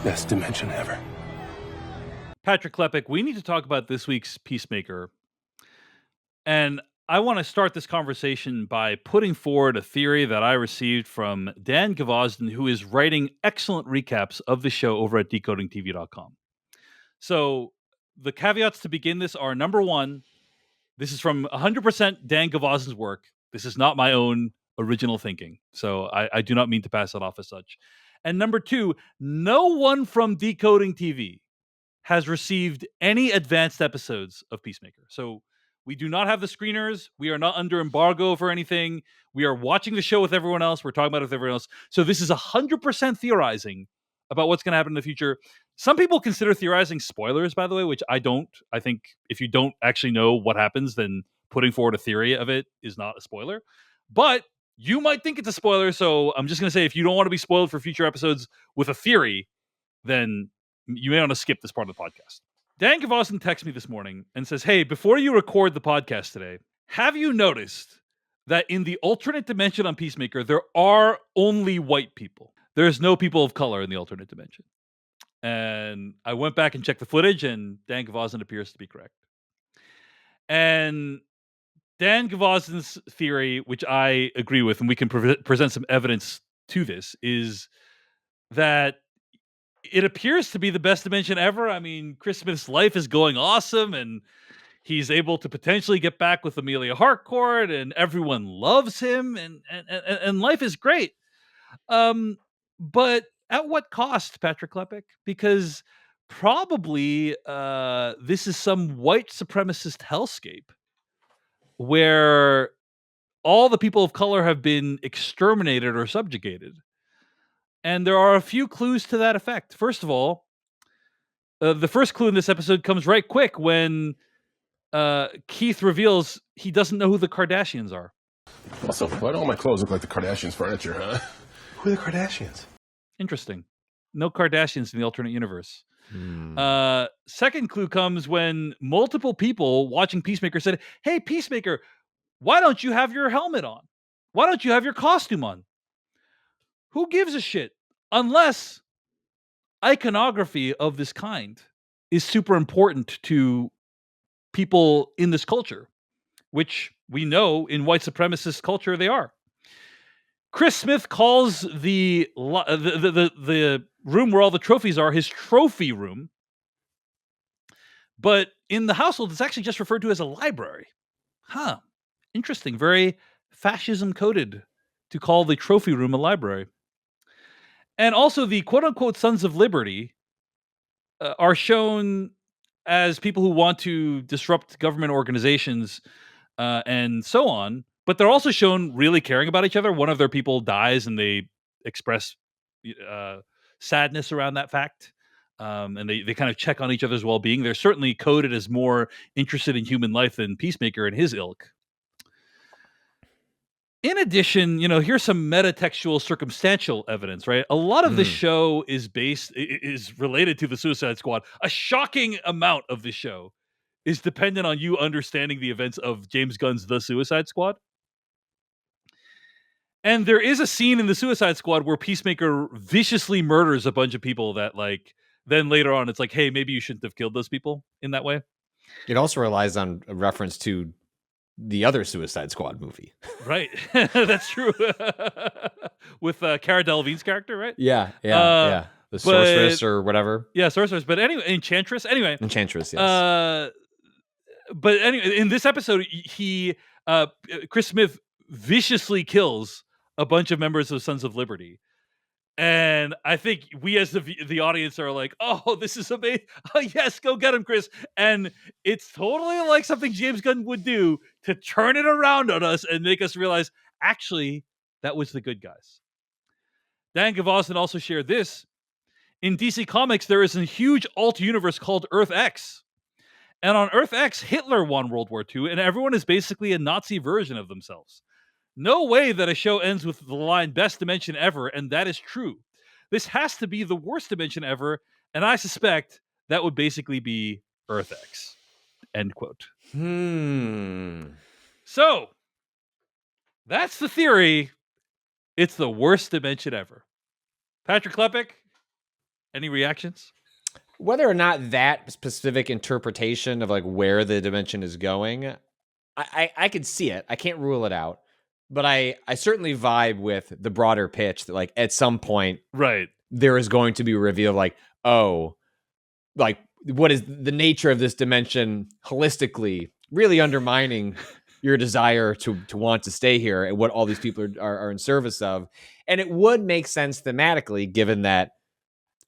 Best dimension ever. Patrick Klepek, we need to talk about this week's Peacemaker. And I want to start this conversation by putting forward a theory that I received from Dan Gavosden, who is writing excellent recaps of the show over at decodingtv.com. So the caveats to begin this are, number one, this is from 100% Dan Gavosden's work. This is not my own original thinking. So I do not mean to pass it off as such. And number two, no one from Decoding TV has received any advanced episodes of Peacemaker. So we do not have the screeners. We are not under embargo for anything. We are watching the show with everyone else. We're talking about it with everyone else. So this is 100% theorizing about what's going to happen in the future. Some people consider theorizing spoilers, by the way, which I don't. I think if you don't actually know what happens, then putting forward a theory of it is not a spoiler. But you might think it's a spoiler. So I'm just going to say, if you don't want to be spoiled for future episodes with a theory, then you may want to skip this part of the podcast. Dan Gavosden texts me this morning and says, "Hey, before you record the podcast today, have you noticed that in the alternate dimension on Peacemaker, there are only white people? There's no people of color in the alternate dimension." And I went back and checked the footage, and Dan Gavosden appears to be correct. And Dan Gavosden's theory, which I agree with, and we can present some evidence to this, is that it appears to be the best dimension ever. I mean, Chris Smith's life is going awesome, and he's able to potentially get back with Amelia Harcourt, and everyone loves him, and life is great. But at what cost, Patrick Klepek? Because probably this is some white supremacist hellscape where all the people of color have been exterminated or subjugated. And there are a few clues to that effect. First of all, the first clue in this episode comes right quick when Keith reveals he doesn't know who the Kardashians are. Also, why do all my clothes look like the Kardashians' furniture, huh? Who are the Kardashians? Interesting. No Kardashians in the alternate universe. Second clue comes when multiple people watching Peacemaker said, "Hey, Peacemaker, why don't you have your helmet on? Why don't you have your costume on?" Who gives a shit? Unless iconography of this kind is super important to people in this culture, which we know in white supremacist culture they are. Chris Smith calls the room where all the trophies are his trophy room, but in the household it's actually just referred to as a library. Huh. Interesting. Very fascism coded to call the trophy room a library. And also the quote unquote Sons of Liberty are shown as people who want to disrupt government organizations and so on. But they're also shown really caring about each other. One of their people dies, and they express sadness around that fact. And they kind of check on each other's well-being. They're certainly coded as more interested in human life than Peacemaker and his ilk. In addition, here's some metatextual circumstantial evidence, right? A lot of this show is related to the Suicide Squad. A shocking amount of the show is dependent on you understanding the events of James Gunn's The Suicide Squad. And there is a scene in The Suicide Squad where Peacemaker viciously murders a bunch of people that, then later on it's like, hey, maybe you shouldn't have killed those people in that way. It also relies on a reference to the other Suicide Squad movie. Right. That's true. With Cara Delevingne's character, right? Yeah. The sorceress or whatever. Yeah, sorceress. But anyway, Enchantress. Enchantress, yes. But anyway, in this episode, Chris Smith viciously kills a bunch of members of Sons of Liberty. And I think we as the audience are like, oh, this is amazing. Oh, yes, go get him, Chris. And it's totally like something James Gunn would do to turn it around on us and make us realize, actually, that was the good guys. Dan Gavosden also shared this. In DC Comics, there is a huge alt universe called Earth X. And on Earth X, Hitler won World War II, and everyone is basically a Nazi version of themselves. No way that a show ends with the line best dimension ever, and that is true. This has to be the worst dimension ever, and I suspect that would basically be Earth X. End quote. So, that's the theory. It's the worst dimension ever. Patrick Klepek, Any reactions? Whether or not that specific interpretation of like where the dimension is going, I could see it. I can't rule it out. But I certainly vibe with the broader pitch that like at some point Right. there is going to be a reveal of like, oh, like what is the nature of this dimension holistically, really undermining your desire to want to stay here and what all these people are in service of. And it would make sense thematically, given that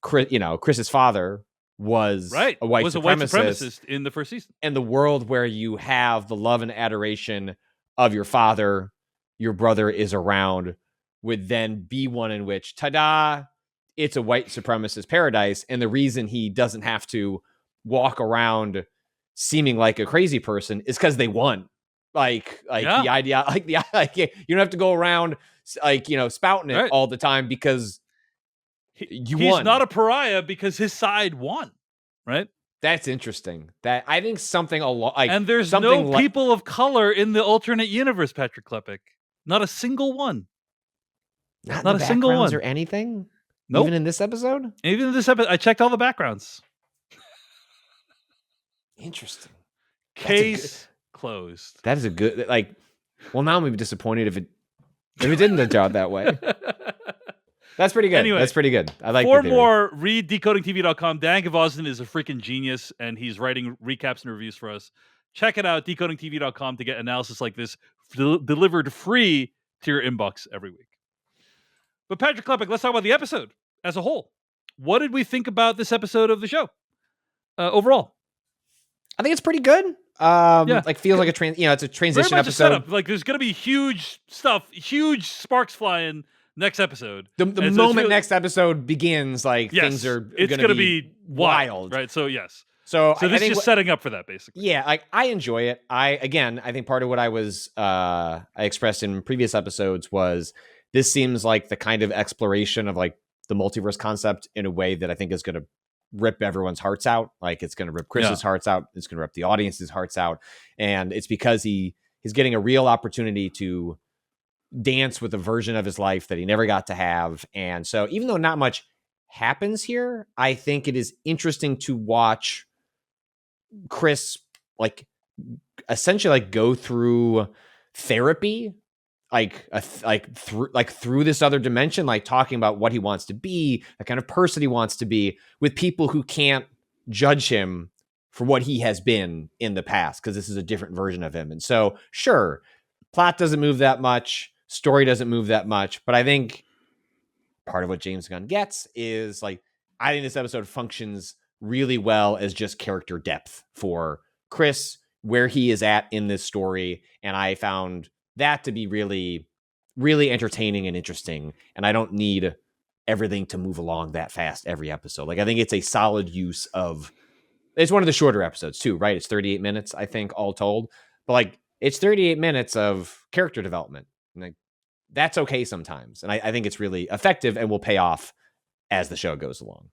Chris's father was Right. a white was a white supremacist, supremacist in the first season. and the world where you have the love and adoration of your father, your brother is around, would then be one in which, ta-da, it's a white supremacist paradise. And the reason he doesn't have to walk around seeming like a crazy person is because they won. Like Yeah. the idea, like you don't have to go around like, spouting it Right. all the time because you He's won. not a pariah because his side won. Right. That's interesting. That I think something a lot like, And there's something no people of color in the alternate universe, Patrick Klepek. Not a single one. not a the single backgrounds one. or anything. Nope. Even in this episode. Even in this episode, I checked all the backgrounds. Interesting. Case closed. That is a good like. Well, now I'm gonna be disappointed if it didn't turn out that way. That's pretty good. Anyway, that's pretty good. I like. For the theory. more, read decodingtv.com. Dan Gavosden is a freaking genius, and he's writing recaps and reviews for us. Check it out, decodingtv.com, to get analysis like this delivered free to your inbox every week. But Patrick Klepek, let's talk about the episode as a whole. What did we think about this episode of the show overall? I think it's pretty good. Like feels like a it's a transition Very much episode. A setup. Like there's gonna be huge stuff, huge sparks flying next episode. The moment next episode begins, like things are gonna be wild, right? So yes. So this is just setting up for that, basically. Yeah, like I enjoy it. I think part of what I expressed in previous episodes was this seems like the kind of exploration of like the multiverse concept in a way that I think is going to rip everyone's hearts out. Like it's going to rip Chris's hearts out. It's going to rip the audience's hearts out. And it's because he's getting a real opportunity to dance with a version of his life that he never got to have. And so even though not much happens here, I think it is interesting to watch Chris like essentially like go through therapy through this other dimension, like talking about what he wants to be, the kind of person he wants to be, with people who can't judge him for what he has been in the past, because this is a different version of him. And so sure, plot doesn't move that much, story doesn't move that much, but I think part of what James Gunn gets is like, I think this episode functions really well as just character depth for Chris, where he is at in this story. And I found that to be really, really entertaining and interesting. And I don't need everything to move along that fast every episode. Like, I think it's a solid use of, it's one of the shorter episodes too, right? It's 38 minutes, I think, all told. But like, it's 38 minutes of character development. And like, that's okay sometimes. And I think it's really effective and will pay off as the show goes along.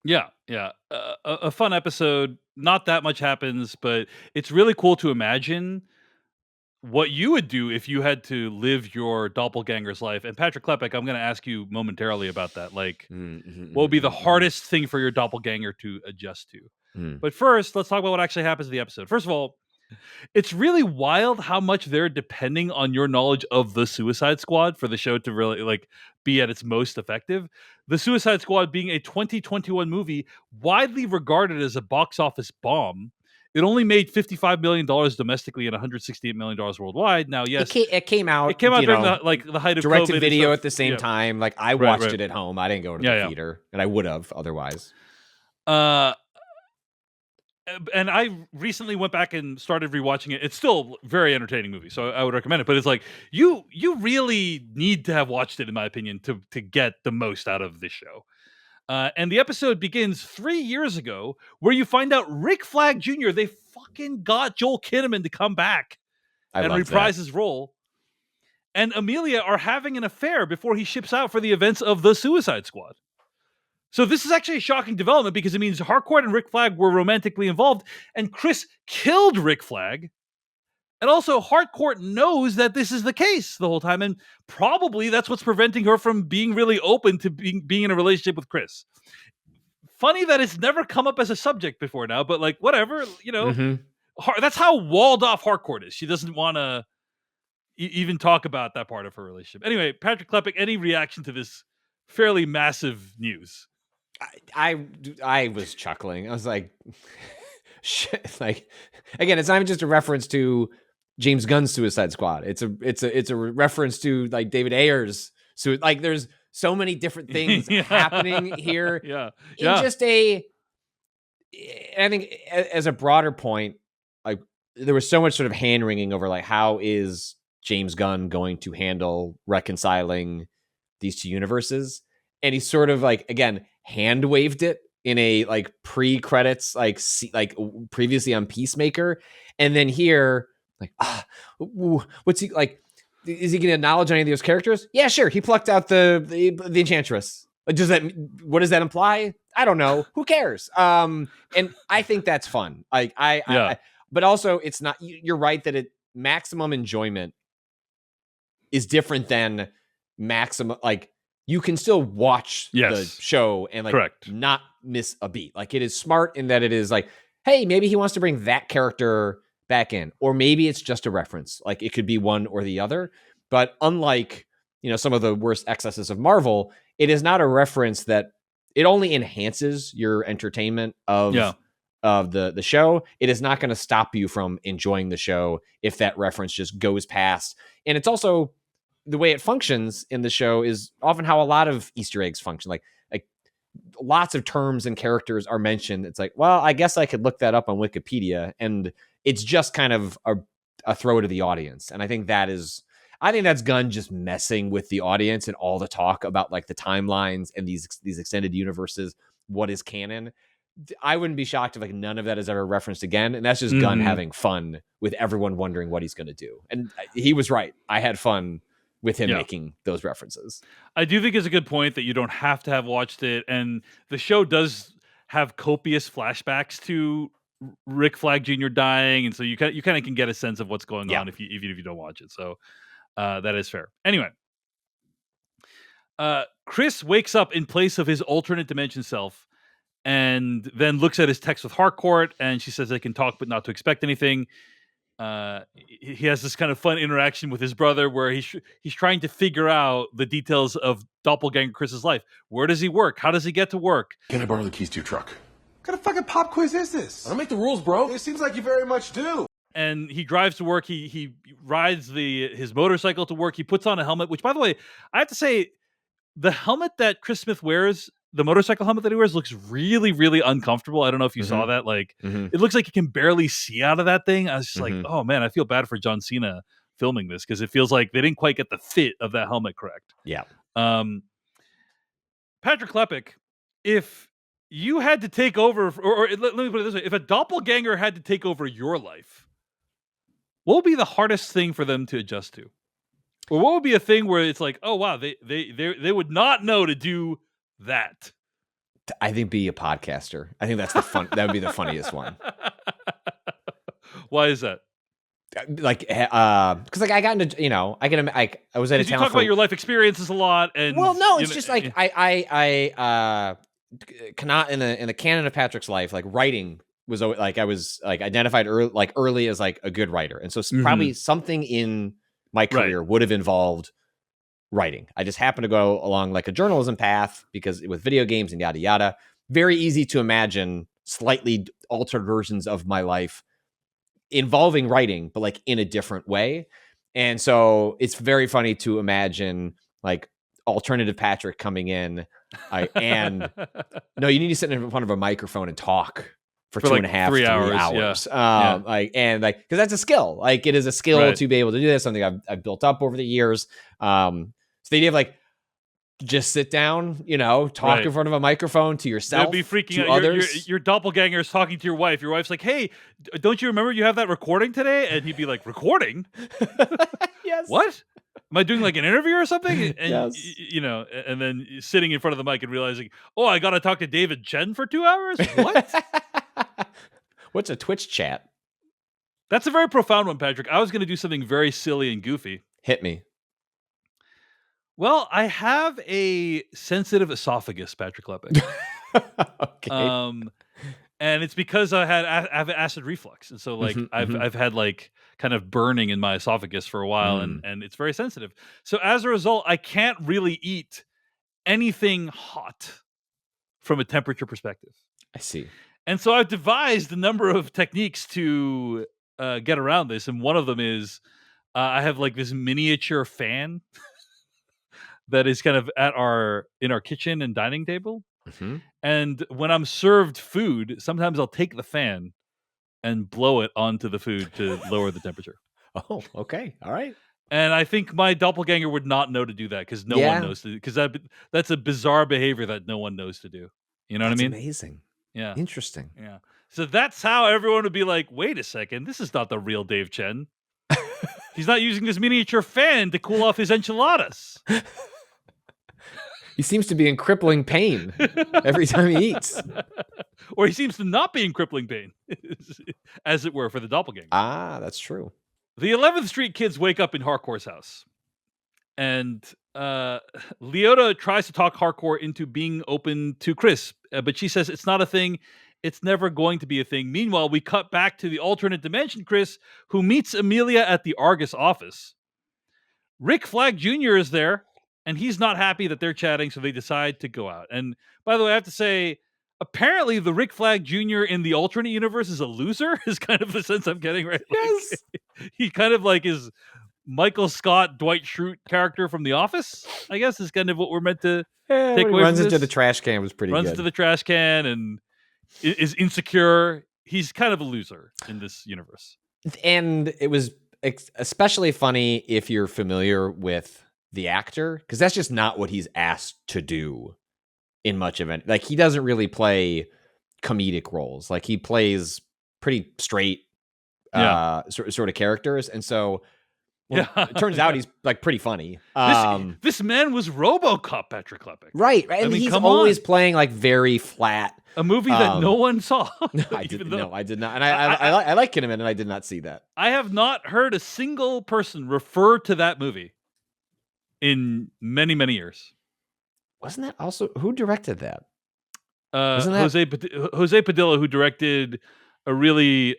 Yeah. A fun episode. Not that much happens, but it's really cool to imagine what you would do if you had to live your doppelganger's life. And Patrick Klepek, I'm going to ask you momentarily about that. Like, what would be the hardest thing for your doppelganger to adjust to? But first, let's talk about what actually happens in the episode. First of all, it's really wild how much they're depending on your knowledge of the Suicide Squad for the show to really like be at its most effective. The Suicide Squad being a 2021 movie, widely regarded as a box office bomb. It only made $55 million domestically and $168 million worldwide. Now, yes, it came out. It came out during the height of direct COVID to video at the same time. Like I watched it at home. I didn't go to the theater, and I would have otherwise. And I recently went back and started rewatching it. It's still a very entertaining movie, so I would recommend it. But it's like you really need to have watched it, in my opinion, to get the most out of this show. And the episode begins 3 years ago, where you find out Rick Flag Jr. They fucking got Joel Kinnaman to come back and reprise his role. And Amelia are having an affair before he ships out for the events of the Suicide Squad. So this is actually a shocking development because it means Harcourt and Rick Flag were romantically involved, and Chris killed Rick Flag. And also Harcourt knows that this is the case the whole time, and probably that's what's preventing her from being really open to being in a relationship with Chris. funny that it's never come up as a subject before now, but like whatever, Mhm. that's how walled off Harcourt is. She doesn't want to even talk about that part of her relationship. Anyway, Patrick Klepek, any reaction to this fairly massive news? I was chuckling. I was like, shit. Like, again, it's not even just a reference to James Gunn's Suicide Squad. It's a reference to like David Ayer's. So like, there's so many different things Yeah. happening here. Yeah. In Yeah. just I think as a broader point, like there was so much sort of hand wringing over like how is James Gunn going to handle reconciling these two universes, and he sort of like again hand waved it in a like pre-credits like previously on Peacemaker, and then here like what's he like? Is he going to acknowledge any of those characters? Yeah, sure. He plucked out the Enchantress. Does that what does that imply? I don't know. Who cares? And I think that's fun. Like I but also it's not. You're right that maximum enjoyment is different than maximum. Like you can still watch the show and like not miss a beat. Like it is smart in that it is like, hey, maybe he wants to bring that character back in, or maybe it's just a reference. Like it could be one or the other. But unlike some of the worst excesses of Marvel, it is not a reference that it only enhances your entertainment of the show. It is not going to stop you from enjoying the show if that reference just goes past. And it's also the way it functions in the show is often how a lot of Easter eggs function. Like lots of terms and characters are mentioned. It's like, well, I guess I could look that up on Wikipedia, and it's just kind of a throw to the audience. And I think that's Gunn just messing with the audience and all the talk about like the timelines and these extended universes. What is canon? I wouldn't be shocked if like none of that is ever referenced again. And that's just Gunn having fun with everyone wondering what he's going to do. And he was right. I had fun with him making those references. I do think it's a good point that you don't have to have watched it. And the show does have copious flashbacks to Rick Flag Jr. dying. And so you kind of can get a sense of what's going on even if you don't watch it. So that is fair. Anyway, Chris wakes up in place of his alternate dimension self and then looks at his text with Harcourt, and she says they can talk but not to expect anything. He has this kind of fun interaction with his brother where he's trying to figure out the details of Doppelganger Chris's life. Where does he work? How does he get to work? Can I borrow the keys to your truck? What kind of fucking pop quiz is this? I don't make the rules, bro. It seems like you very much do. And he drives to work. He rides his motorcycle to work. He puts on a helmet, which, by the way, I have to say, the helmet that Chris Smith wears, the motorcycle helmet that he wears, looks really, really uncomfortable. I don't know if you saw that. Like, it looks like you can barely see out of that thing. I was just like, oh man, I feel bad for John Cena filming this because it feels like they didn't quite get the fit of that helmet correct. Yeah. Patrick Klepek, if you had to take over, or let me put it this way, if a doppelganger had to take over your life, what would be the hardest thing for them to adjust to? Or what would be a thing where it's like, oh wow, they would not know to do that? I think be a podcaster. I think that's that would be the funniest one. Why is that? Like, because like I got into, I was at a town. You talk about your life experiences a lot, and it's just like I cannot in the canon of Patrick's life, like writing was like I was like identified early as like a good writer, and so probably something in my career would have involved writing. I just happened to go along like a journalism path because with video games and yada yada. Very easy to imagine slightly altered versions of my life involving writing, but like in a different way. And so it's very funny to imagine like alternative Patrick coming in and no, you need to sit in front of a microphone and talk for 2.5 3 hours. Because that's a skill. Like it is a skill to be able to do this. Something I've built up over the years. So the idea of like just sit down, talk in front of a microphone to yourself. They'd be freaking to out. Others. Your doppelganger is talking to your wife. Your wife's like, "Hey, don't you remember you have that recording today?" And he'd be like, "Recording? Yes. What? Am I doing like an interview or something?" And yes. And then sitting in front of the mic and realizing, "Oh, I got to talk to David Chen for 2 hours? What? What's a Twitch chat?" That's a very profound one, Patrick. I was going to do something very silly and goofy. Hit me. Well, I have a sensitive esophagus, Patrick Klepek. Okay. And it's because I have acid reflux, and so like I've had like kind of burning in my esophagus for a while, and it's very sensitive. So as a result, I can't really eat anything hot from a temperature perspective. I see. And so I've devised a number of techniques to get around this, and one of them is I have like this miniature fan that is kind of in our kitchen and dining table. And when I'm served food, sometimes I'll take the fan and blow it onto the food to lower the temperature. Oh, okay. All right. And I think my doppelganger would not know to do that because no one knows to. Because that's a bizarre behavior that no one knows to do. You know what I mean? Amazing. Yeah. Interesting. Yeah. So that's how everyone would be like, wait a second, this is not the real Dave Chen. He's not using this miniature fan to cool off his enchiladas. He seems to be in crippling pain every time he eats. Or he seems to not be in crippling pain, as it were, for the doppelganger. Ah, that's true. The 11th Street kids wake up in Harcourt's house. And Leota tries to talk Harcourt into being open to Chris, but she says it's not a thing. It's never going to be a thing. Meanwhile, we cut back to the alternate dimension Chris, who meets Amelia at the Argus office. Rick Flag Jr. is there, and he's not happy that they're chatting, so they decide to go out. And by the way, I have to say, apparently the Rick Flag Jr. in the alternate universe is a loser, is kind of the sense I'm getting, right? Yes. Like, he kind of like is Michael Scott, Dwight Schrute character from The Office, I guess, is kind of what we're meant to take away runs from into this. the trash can was pretty Runs good. into the trash can and is insecure. He's kind of a loser in this universe. And it was especially funny if you're familiar with the actor, because that's just not what he's asked to do in much of it. Like, he doesn't really play comedic roles. Like, he plays pretty straight sort of characters. And so it turns out he's like pretty funny. This man was RoboCop, Patrick Klepek. Right. And I mean, he's always playing like very flat. A movie that no one saw. I did not. And I like Kinnaman, and I did not see that. I have not heard a single person refer to that movie in many, many years. Wasn't that also who directed that? Jose Padilla, who directed a really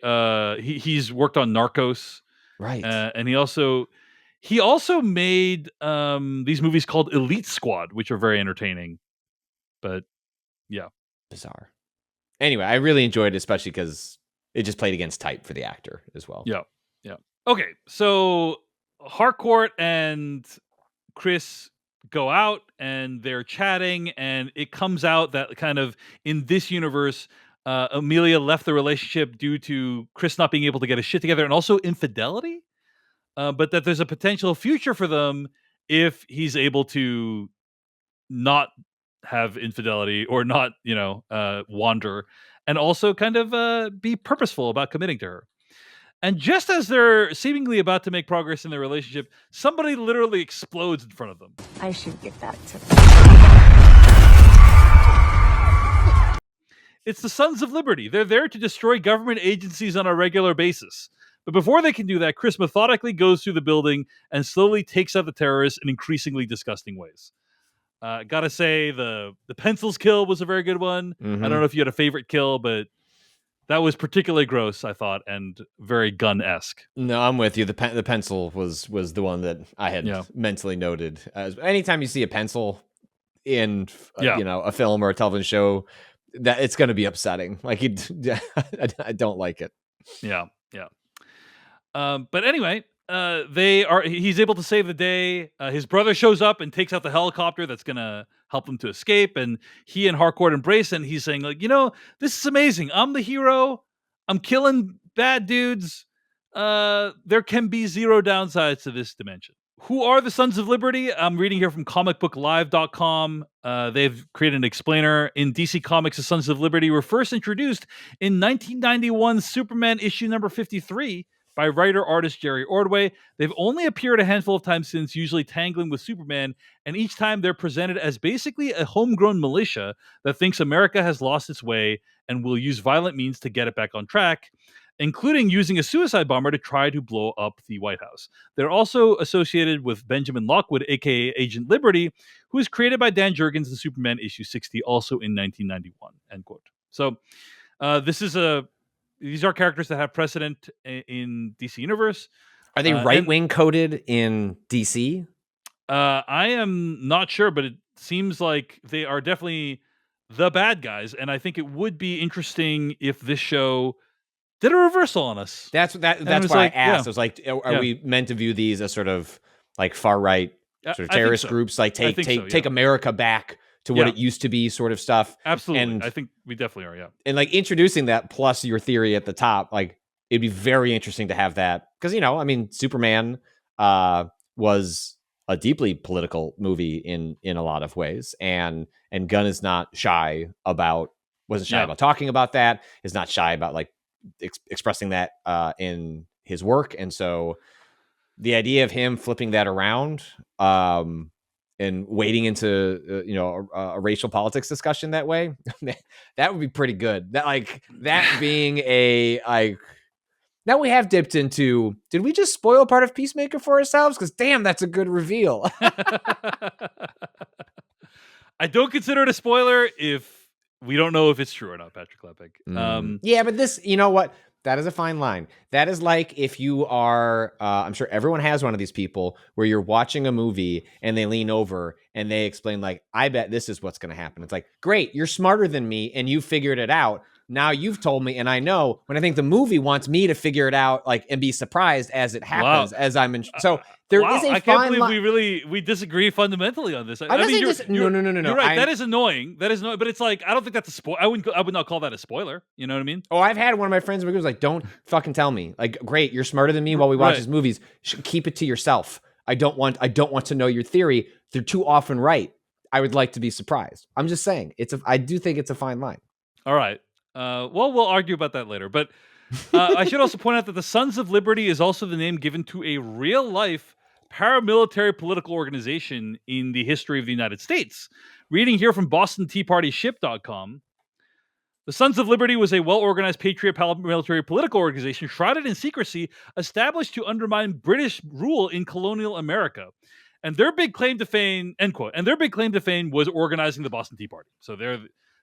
he's worked on Narcos, right? And he also made these movies called Elite Squad, which are very entertaining. But yeah, bizarre. Anyway, I really enjoyed it, especially because it just played against type for the actor as well. Yeah. Okay, so Harcourt and Chris go out and they're chatting, and it comes out that kind of in this universe, Amelia left the relationship due to Chris not being able to get his shit together and also infidelity, but that there's a potential future for them if he's able to not have infidelity or not, wander, and also kind of be purposeful about committing to her. And just as they're seemingly about to make progress in their relationship, somebody literally explodes in front of them. I should get back to It's the Sons of Liberty. They're there to destroy government agencies on a regular basis. But before they can do that, Chris methodically goes through the building and slowly takes out the terrorists in increasingly disgusting ways. Gotta say, the pencils kill was a very good one. Mm-hmm. I don't know if you had a favorite kill, but that was particularly gross, I thought, and very gun-esque. No, I'm with you. The pencil was the one that I had mentally noted. Anytime you see a pencil in a film or a television show, that it's going to be upsetting. Like, I don't like it. Yeah. But anyway, he's able to save the day. His brother shows up and takes out the helicopter that's going to help him to escape. And he and Harcourt embrace it. And he's saying, like, this is amazing. I'm the hero. I'm killing bad dudes. There can be zero downsides to this dimension. Who are the Sons of Liberty? I'm reading here from comicbooklive.com. They've created an explainer. In DC Comics, the Sons of Liberty were first introduced in 1991 Superman issue number 53 by writer-artist Jerry Ordway. They've only appeared a handful of times since, usually tangling with Superman, and each time they're presented as basically a homegrown militia that thinks America has lost its way and will use violent means to get it back on track. including using a suicide bomber to try to blow up the White House. They're also associated with Benjamin Lockwood, aka Agent Liberty, who was created by Dan Jurgens in Superman issue 60, also in 1991. End quote. So these are characters that have precedent in DC Universe. Are they right-wing coded in DC? I am not sure, but it seems like they are definitely the bad guys, and I think it would be interesting if this show did a reversal on us. That's why I asked. I was like, are we meant to view these as sort of like far-right sort of terrorist groups, like take America back to what it used to be, sort of stuff? Absolutely. And I think we definitely are, yeah. And like introducing that plus your theory at the top, like it'd be very interesting to have that. Because, Superman was a deeply political movie in a lot of ways. And Gunn is not wasn't shy about talking about that, is not shy about like expressing that in his work. And so the idea of him flipping that around and wading into a racial politics discussion that way, that would be pretty good. That being now we have dipped into, did we just spoil part of Peacemaker for ourselves? Because damn, that's a good reveal. I don't consider it a spoiler if we don't know if it's true or not, Patrick Klepek. Yeah, but this, you know what? That is a fine line. That is like if you are, I'm sure everyone has one of these people where you're watching a movie and they lean over and they explain like, I bet this is what's going to happen. It's like, great, you're smarter than me and you figured it out. Now you've told me and I know, when I think the movie wants me to figure it out, like, and be surprised as it happens, as I'm in. So there is a I fine can't believe we disagree fundamentally on this. No. You're right. That is annoying. But it's like, I don't think that's a spoiler. I would not call that a spoiler. You know what I mean? Oh, I've had one of my friends who was like, don't fucking tell me. Like, great, you're smarter than me while we watch these movies. Keep it to yourself. I don't want to know your theory. They're too often right. I would like to be surprised. I'm just saying, I do think it's a fine line. All right. Well, we'll argue about that later. But I should also point out that the Sons of Liberty is also the name given to a real-life paramilitary political organization in the history of the United States. Reading here from BostonTeaPartyShip.com, the Sons of Liberty was a well-organized patriot paramilitary political organization shrouded in secrecy, established to undermine British rule in colonial America. And their big claim to fame, end quote, and their big claim to fame was organizing the Boston Tea Party. So they're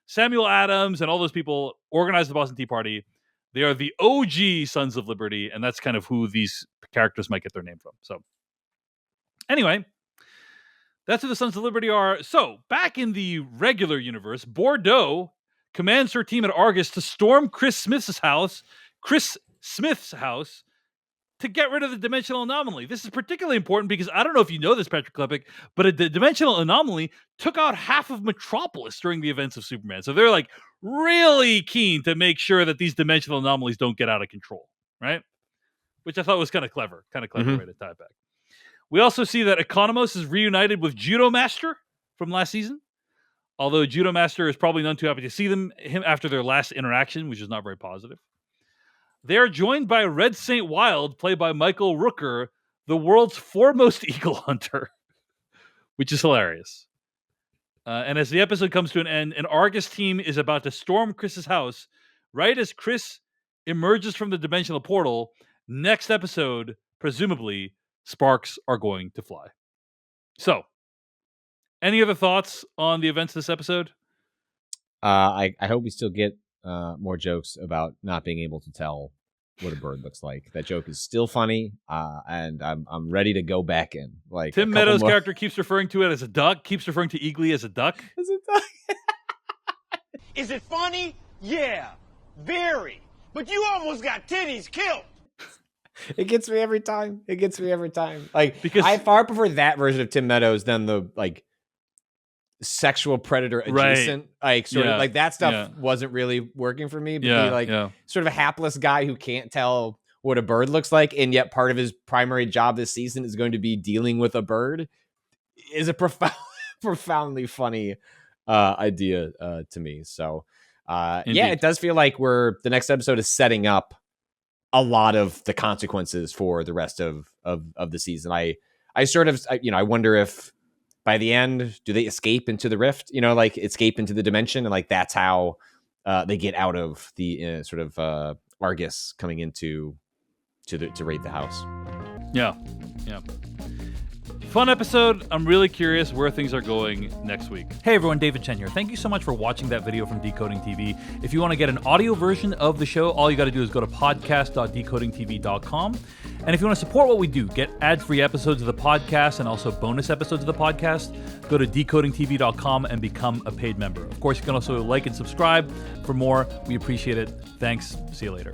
Samuel Adams and all those people organized the Boston Tea Party. They are the OG Sons of Liberty, and that's kind of who these characters might get their name from. So anyway, that's who the Sons of Liberty are. So back in the regular universe, Bordeaux commands her team at Argus to storm Chris Smith's house to get rid of the dimensional anomaly. This is particularly important because I don't know if you know this, Patrick Klepek, but the dimensional anomaly took out half of Metropolis during the events of Superman. So they're like really keen to make sure that these dimensional anomalies don't get out of control, right? Which I thought was kind of clever way to tie it back. We also see that Economos is reunited with Judo Master from last season. Although Judo Master is probably none too happy to see him after their last interaction, which is not very positive. They are joined by Red St. Wild, played by Michael Rooker, the world's foremost eagle hunter, which is hilarious. And as the episode comes to an end, an Argus team is about to storm Chris's house. Right as Chris emerges from the dimensional portal, next episode, presumably, sparks are going to fly. So, any other thoughts on the events of this episode? I hope we still get more jokes about not being able to tell what a bird looks like. That joke is still funny, and I'm ready to go back in. Like Tim Meadows' character keeps referring to it as a duck, keeps referring to Eagly as a duck. As a duck. Is it funny? Yeah, very. But you almost got titties killed. It gets me every time. Like, because I far prefer that version of Tim Meadows than the like sexual predator adjacent, like sort of like that stuff wasn't really working for me. But sort of a hapless guy who can't tell what a bird looks like, and yet part of his primary job this season is going to be dealing with a bird, is a profoundly funny idea to me. So it does feel like the next episode is setting up a lot of the consequences for the rest of the season. I wonder if by the end, do they escape into the rift? Like escape into the dimension, and like that's how they get out of the Argus coming into to raid the house. Yeah. Fun episode. I'm really curious where things are going next week. Hey everyone, David Chen here. Thank you so much for watching that video from Decoding TV. If you want to get an audio version of the show, all you got to do is go to podcast.decodingtv.com. And if you want to support what we do, get ad-free episodes of the podcast and also bonus episodes of the podcast, go to decodingtv.com and become a paid member. Of course, you can also like and subscribe for more. We appreciate it. Thanks. See you later.